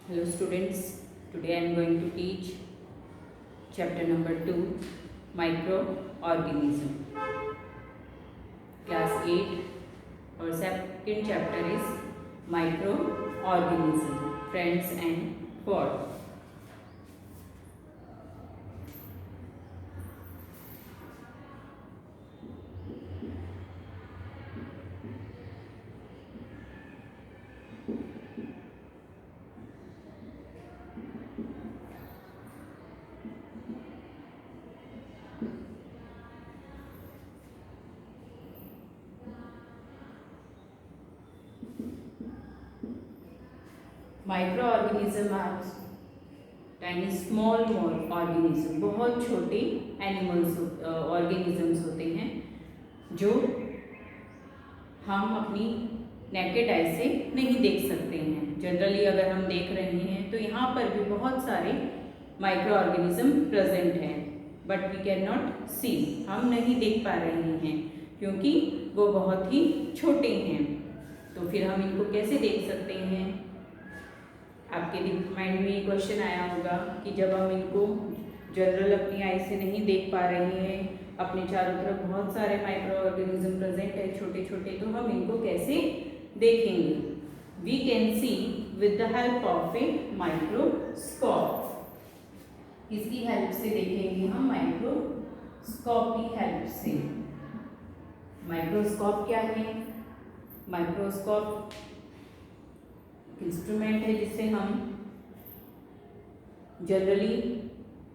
Hello students, today I am going to teach chapter number 2, Microorganism. Class 8 or second chapter is Microorganism, Friends and Foe. Micro organism are यानी small organism, बहुत छोटे animals organisms होते हैं जो हम अपनी naked eye से नहीं देख सकते हैं। जनरली अगर हम देख रहे हैं तो यहाँ पर भी बहुत सारे माइक्रो ऑर्गेनिज्म प्रेजेंट हैं, बट वी कैन नॉट सी, हम नहीं देख पा रहे हैं क्योंकि वो बहुत ही छोटे हैं। तो फिर हम इनको कैसे देख सकते हैं? आपके माइंड में ये क्वेश्चन आया होगा कि जब हम इनको जनरल अपनी आई से नहीं देख पा रहे हैं, अपने चारों तरफ बहुत सारे माइक्रो ऑर्गेनिज्म प्रेजेंट है छोटे छोटे, तो हम इनको कैसे देखेंगे? We can see with the help of a microscope. इसकी हेल्प से देखेंगे हम, माइक्रोस्कोप की हेल्प से। माइक्रोस्कोप क्या है? माइक्रोस्कोप इंस्ट्रूमेंट है जिससे हम जनरली,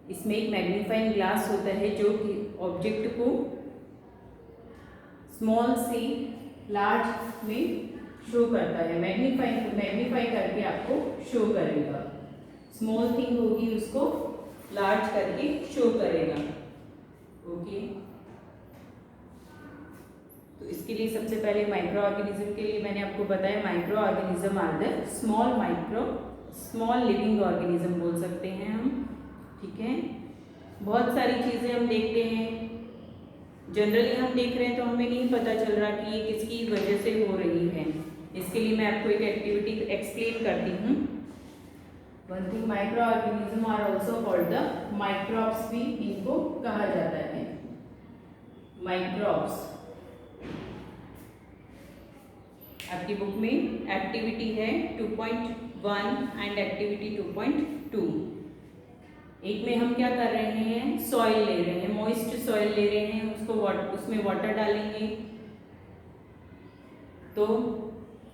इसमें एक मैग्नीफाइंग ग्लास होता है जो कि ऑब्जेक्ट को स्मॉल से लार्ज में शो करता है। मैग्नीफाई करके आपको शो करेगा। स्मॉल थिंग होगी उसको लार्ज करके शो करेगा। ओके, तो इसके लिए सबसे पहले माइक्रो ऑर्गेनिज्म के लिए मैंने आपको बताया, micro organism are the small living organism बोल सकते हैं हम। ठीक है, बहुत सारी चीज़ें हम देखते हैं, जनरली हम देख रहे हैं तो हमें नहीं पता चल रहा कि ये किसकी वजह से हो रही है। इसके लिए मैं आपको एक एक्टिविटी एक्सप्लेन करती हूँ। One thing, micro organism are also called the microbes, भी इनको कहा जाता है माइक्रोब्स। आपकी बुक में एक्टिविटी है 2.1 एंड एक्टिविटी 2.2। एक में हम क्या कर रहे हैं? सॉइल ले रहे हैं, मॉइस्ट सॉइल ले रहे हैं, उसमें वाटर डालेंगे। तो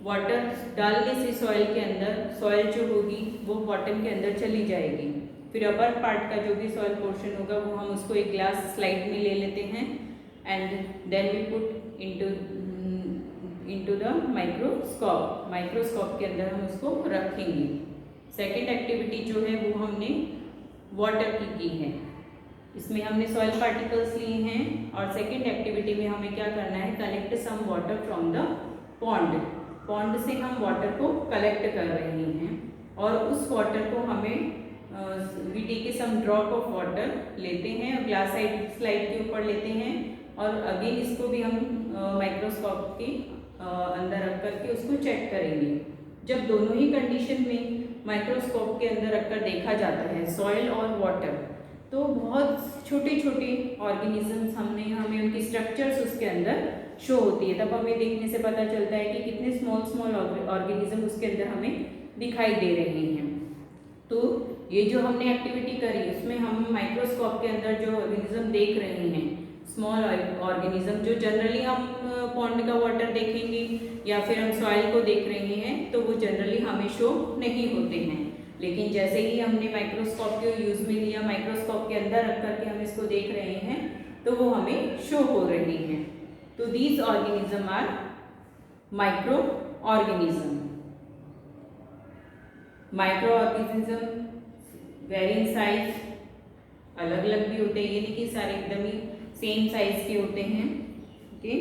वाटर डालने से सॉइल के अंदर, सॉइल जो होगी वो बॉटम के अंदर चली जाएगी। फिर अपर पार्ट का जो भी सॉइल पोर्शन होगा वो हम उसको एक ग्लास स्लाइड में ले लेते हैं and then we put into the microscope के अंदर हम उसको रखेंगे। सेकेंड एक्टिविटी जो है वो हमने वाटर की है। इसमें हमने सॉइल पार्टिकल्स लिए हैं और सेकेंड एक्टिविटी में हमें क्या करना है? Collect some water from the pond से हम वाटर को कलेक्ट कर रहे हैं और उस वाटर को हमें we take some drop of water लेते हैं, ग्लास स्लाइड के ऊपर लेते हैं और अगेन इसको भी हम माइक्रोस्कोप के अंदर रख करके उसको चेक करेंगे। जब दोनों ही कंडीशन में माइक्रोस्कोप के अंदर रखकर देखा जाता है, सॉइल और वाटर, तो बहुत छोटे छोटे ऑर्गेनिजम्स हमें उनकी स्ट्रक्चर्स उसके अंदर शो होती है। तब हमें देखने से पता चलता है कि कितने स्मॉल ऑर्गेनिज्म उसके अंदर हमें दिखाई दे रहे हैं। तो ये जो हमने एक्टिविटी करी उसमें हम माइक्रोस्कोप के अंदर जो ऑर्गेनिज्म देख रहे हैं, स्मॉल ऑर्गेनिज्म, जो जनरली हम पॉन्ड का वाटर देखेंगे या फिर हम सॉइल को देख रहे हैं तो वो जनरली हमें शो नहीं होते हैं। लेकिन जैसे ही हमने माइक्रोस्कोप को यूज में लिया, माइक्रोस्कोप के अंदर रख करके हम इसको देख रहे हैं तो वो हमें शो हो रही हैं। तो these organism are micro organism. Micro organism vary in size, अलग अलग भी होते हैं, ये नहीं कि सारे एकदम ही सेम साइज के होते हैं। ओके,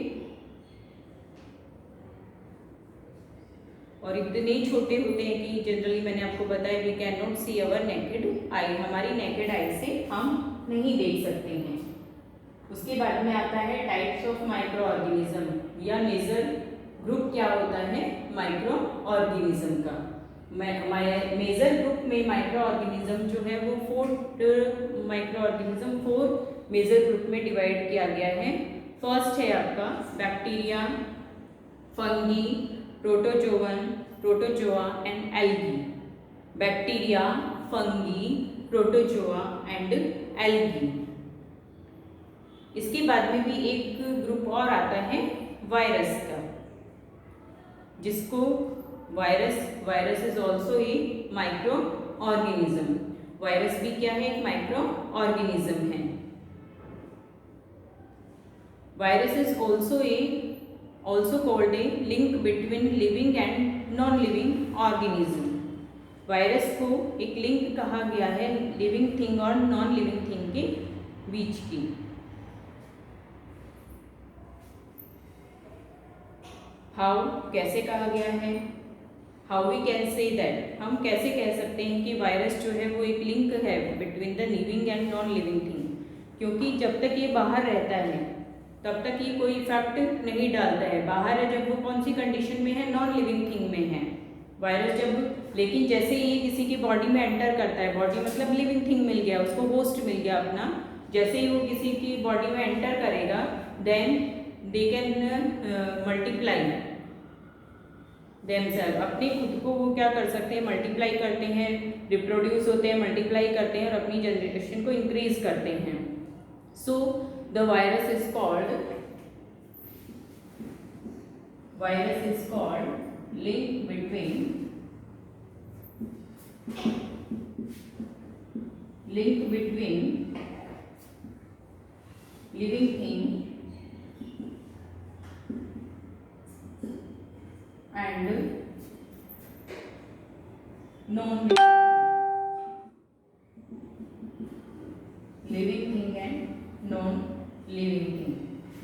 और इतने छोटे होते हैं कि जनरली मैंने आपको बताया we can not see our naked eye, हमारी नेकेड आई से हम नहीं देख सकते हैं। उसके बाद में आता है टाइप्स ऑफ माइक्रो ऑर्गेनिज्म या मेजर ग्रुप क्या होता है माइक्रो ऑर्गेनिज्म का। मेजर ग्रुप में माइक्रो ऑर्गेनिज्म जो है वो 4 माइक्रो ऑर्गेनिज्म 4 मेजर ग्रुप में डिवाइड किया गया है। फर्स्ट है आपका bacteria, fungi, protozoan, protozoa and algae. Bacteria, fungi, protozoa and algae. इसके बाद में भी एक ग्रुप और आता है वायरस का, जिसको virus is also a micro organism. Virus भी क्या है? एक माइक्रो ऑर्गेनिज्म है। Virus is also called a link between living and non living organism. Virus को एक लिंक कहा गया है लिविंग थिंग और नॉन लिविंग थिंग के बीच की। हाउ, कैसे कहा गया है? How we can say that, हम कैसे कह सकते हैं कि वायरस जो है वो एक लिंक है between the living and non living thing, क्योंकि जब तक ये बाहर रहता है तब तक ये कोई इफेक्ट नहीं डालता है। बाहर है जब वो कौन सी कंडीशन में है? नॉन लिविंग थिंग में है वायरस जब। लेकिन जैसे ये किसी की बॉडी में एंटर करता है, बॉडी मतलब लिविंग थिंग मिल गया उसको, होस्ट मिल गया अपना, जैसे ही वो किसी की बॉडी में एंटर करेगा then they can multiply themselves. अपने खुद को वो क्या कर सकते हैं? मल्टीप्लाई करते हैं, रिप्रोड्यूस होते हैं, मल्टीप्लाई करते हैं और अपनी जनरेशन को इंक्रीज करते हैं। So the virus is called link between living thing and non living thing and non living thing।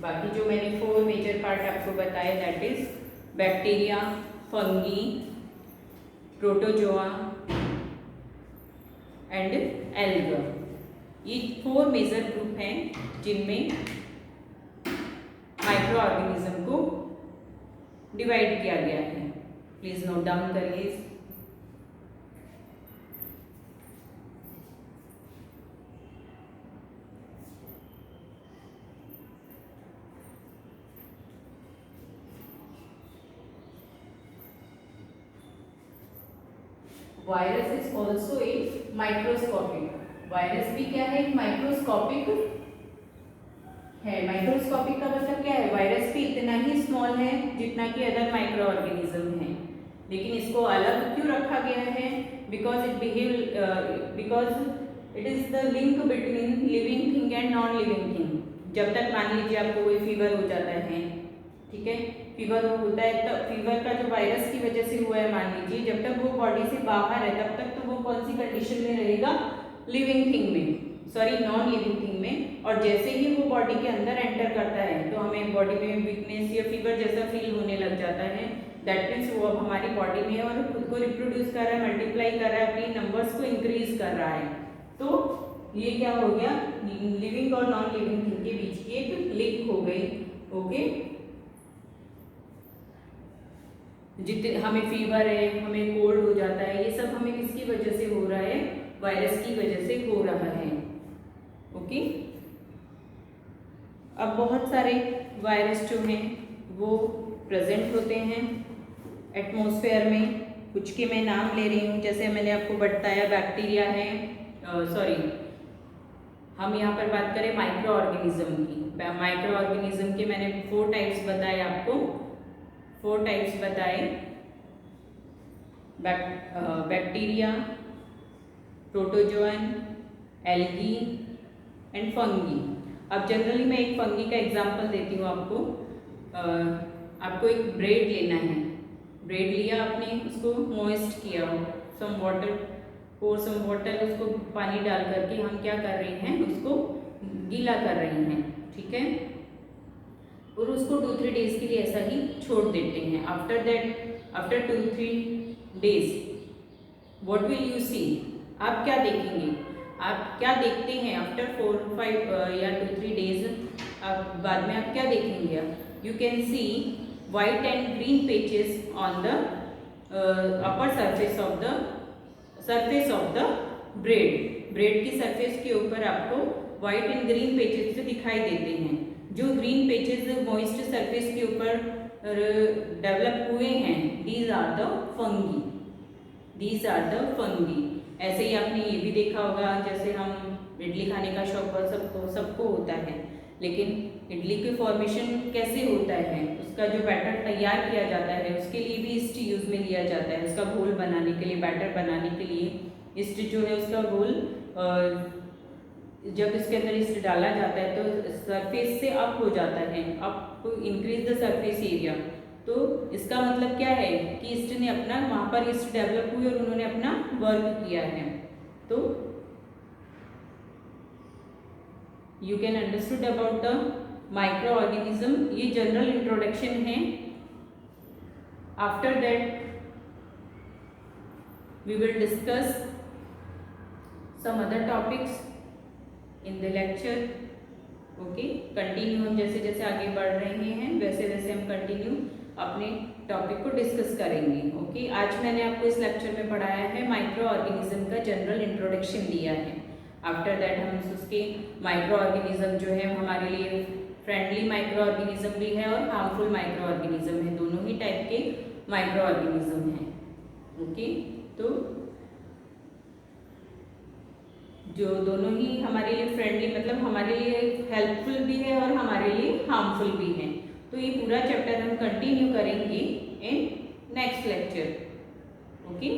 बाकी जो मैंने 4 मेजर पार्ट आपको बताए that is bacteria, fungi, protozoa and alga. ये 4 मेजर ग्रुप हैं जिनमें माइक्रो ऑर्गेनिज्म को डिवाइड किया गया है। प्लीज नोट डाउन करिए। Virus is also A microscopic. Virus भी क्या है? एक माइक्रोस्कोपिक है। माइक्रोस्कोपिक का मतलब क्या है? वायरस भी इतना ही स्मॉल है जितना कि अदर माइक्रो ऑर्गेनिज्म है, लेकिन इसको अलग क्यों रखा गया है? Because it is the link between living thing and non living thing. जब तक मान लीजिए आपको कोई फीवर हो जाता है, ठीक है, फीवर होता है, तो फीवर का जो वायरस की वजह से हुआ है मान लीजिए, जब तक वो बॉडी से बाहर है तब तक तो वो कौन सी कंडीशन में रहेगा? लिविंग थिंग में, सॉरी नॉन लिविंग थिंग में। और जैसे ही वो बॉडी के अंदर एंटर करता है तो हमें बॉडी में वीकनेस या फीवर जैसा फील होने लग जाता है। दैट मीन्स वो अब हमारी बॉडी में है और खुद को रिप्रोड्यूस कर रहा है, मल्टीप्लाई कर रहा है, अपनी नंबर्स को इंक्रीज कर रहा है। तो ये क्या हो गया? लिविंग और नॉन लिविंग थिंग के बीच की एक लिंक हो गई। ओके, जितने हमें फीवर है, हमें कोल्ड हो जाता है, ये सब हमें किसकी वजह से हो रहा है? वायरस की वजह से हो रहा है। ओके, अब बहुत सारे वायरस जो हैं वो प्रेजेंट होते हैं एटमॉस्फेयर में। कुछ के मैं नाम ले रही हूँ, जैसे मैंने आपको बताया बैक्टीरिया है, हम यहाँ पर बात करें माइक्रो ऑर्गेनिज्म की। माइक्रो ऑर्गेनिज्म के मैंने 4 टाइप्स बताए आपको, 4 टाइप्स बताए, bacteria, protozoan, algae and fungi. अब जनरली मैं एक फंगी का एग्जांपल देती हूँ आपको। आपको एक ब्रेड लेना है, ब्रेड लिया आपने, उसको मॉइस्ट किया हो, सम वाटर, उसको पानी डाल करके हम क्या कर रहे हैं? उसको गीला कर रहे हैं, ठीक है, और उसको 2-3 डेज के लिए ऐसा ही छोड़ देते हैं। After 2-3 days what will you see? आप क्या देखेंगे? आप क्या देखते हैं? आफ्टर 4-5 या 2-3 डेज बाद में आप क्या देखेंगे? You can see white and green patches on the upper surface of the bread की सरफेस के ऊपर आपको व्हाइट एंड ग्रीन पेचेस दिखाई देते हैं। जो ग्रीन पेचेस मॉइस्ट सरफेस के ऊपर डेवलप हुए हैं, दीज आर द फंगी। ऐसे ही आपने ये भी देखा होगा, जैसे हम इडली खाने का शौक सबको होता है, लेकिन इडली के फॉर्मेशन कैसे होता है, उसका जो बैटर तैयार किया जाता है उसके लिए भी ईस्ट यूज में लिया जाता है। उसका घोल बनाने के लिए, बैटर बनाने के लिए ईस्ट जो है उसका घोल, जब इसके अंदर ईस्ट डाला जाता है तो सरफेस से अप हो जाता है, up increase the surface area. तो इसका मतलब क्या है कि ईस्ट ने अपना, वहाँ पर ईस्ट डेवलप हुई और उन्होंने अपना वर्क किया है। तो you can understood about the micro organism. ये जनरल इंट्रोडक्शन है। After that we will discuss some other topics in the lecture. Okay, continue हम जैसे जैसे आगे बढ़ रहे हैं वैसे वैसे हम कंटिन्यू अपने टॉपिक को डिस्कस करेंगे। ओके, आज मैंने आपको इस लेक्चर में पढ़ाया है माइक्रो ऑर्गेनिज्म का जनरल इंट्रोडक्शन दिया है। आफ्टर दैट हम उसके माइक्रो ऑर्गेनिज्म जो है हमारे लिए फ्रेंडली माइक्रो ऑर्गेनिज्म भी है और हार्मफुल माइक्रो ऑर्गेनिज्म है, दोनों ही टाइप के माइक्रो ऑर्गेनिज्म हैं। ओके, तो जो दोनों ही हमारे लिए फ्रेंडली, मतलब हमारे लिए हेल्पफुल भी है और हमारे लिए हार्मफुल भी है। तो ये पूरा चैप्टर हम कंटिन्यू करेंगे इन नेक्स्ट लेक्चर। ओके।